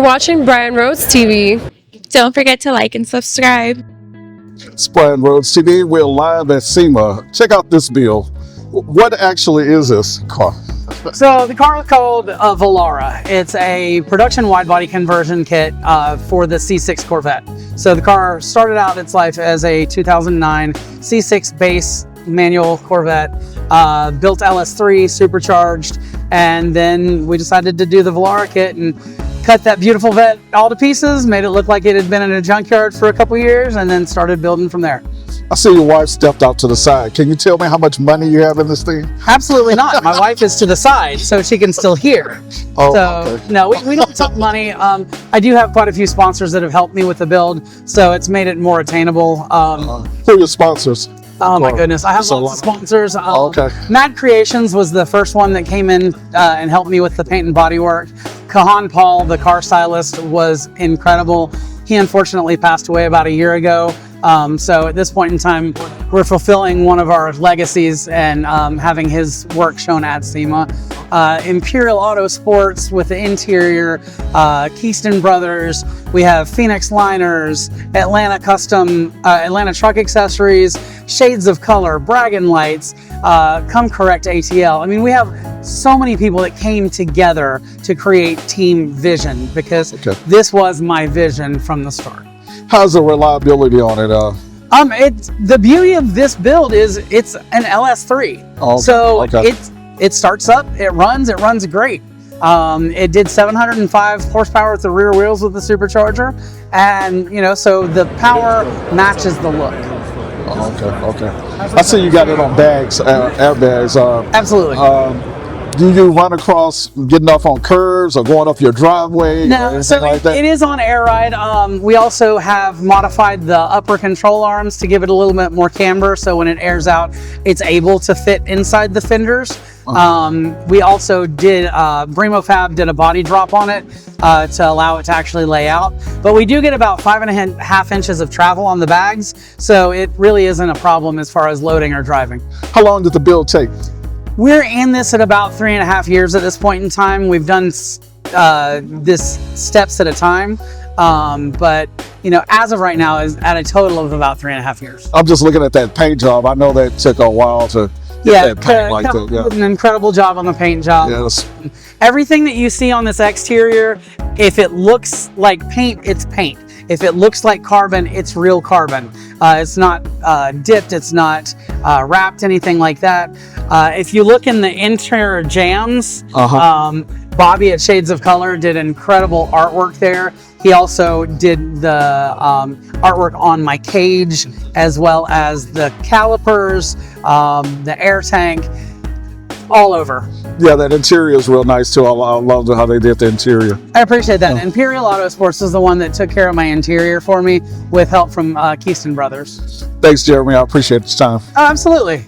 You're watching BrianRhodesTV. Don't forget to like and subscribe. It's BrianRhodesTV. We're live at SEMA. Check out this build. What actually is this car? So the car is called Vallarra. It's a production wide body conversion kit for the C6 Corvette. So the car started out its life as a 2009 C6 base manual Corvette, built LS3 supercharged, and then we decided to do the Vallarra kit and cut that beautiful vet all to pieces, made it look like it had been in a junkyard for a couple years, and then started building from there. I see your wife stepped out to the side. Can you tell me how much money you have in this thing? Absolutely not. My wife is to the side so she can still hear. Oh, so okay. no, we don't talk money. I do have quite a few sponsors that have helped me with the build, so it's made it more attainable. Who are your sponsors? Oh my goodness, I have lots of sponsors. Okay. Mad Creations was the first one that came in and helped me with the paint and body work. Kahan Paul, the car stylist, was incredible. He unfortunately passed away about a year ago. So at this point in time, we're fulfilling one of our legacies and having his work shown at SEMA. Imperial Auto Sports with the interior, Keystone Brothers, we have Phoenix Liners, Atlanta Custom, Atlanta Truck Accessories, Shades of Color, Braggin Lights, Come Correct ATL. I mean, we have so many people that came together to create Team Vision because this was my vision from the start. How's the reliability on it? The beauty of this build is it's an LS3. Oh, so it starts up, it runs great. It did 705 horsepower with the rear wheels with the supercharger, and you know, so the power matches the look. Okay. I see you got it on bags, airbags. Absolutely. Do you run across getting off on curves or going up your driveway? No, so like that? It is on air ride. We also have modified the upper control arms to give it a little bit more camber, so when it airs out, it's able to fit inside the fenders. We also did, Brimo Fab did a body drop on it to allow it to actually lay out. But we do get about 5.5 inches of travel on the bags, so it really isn't a problem as far as loading or driving. How long did the build take? We're in this at about 3.5 years at this point in time. We've done this steps at a time. But you know, as of right now, is at a total of about 3.5 years. I'm just looking at that paint job. I know that took a while to get that paint like that. Yeah. An incredible job on the paint job. Yes. Everything that you see on this exterior, if it looks like paint, it's paint. If it looks like carbon, it's real carbon. It's not dipped, it's not wrapped, anything like that. If you look in the interior jams, Bobby at Shades of Color did incredible artwork there. He also did the artwork on my cage, as well as the calipers, the air tank, all over. Yeah, that interior is real nice too. I love how they did the interior. I appreciate that. Imperial Auto Sports is the one that took care of my interior for me with help from Keystone Brothers. Thanks, Jeremy. I appreciate your time. Oh, absolutely.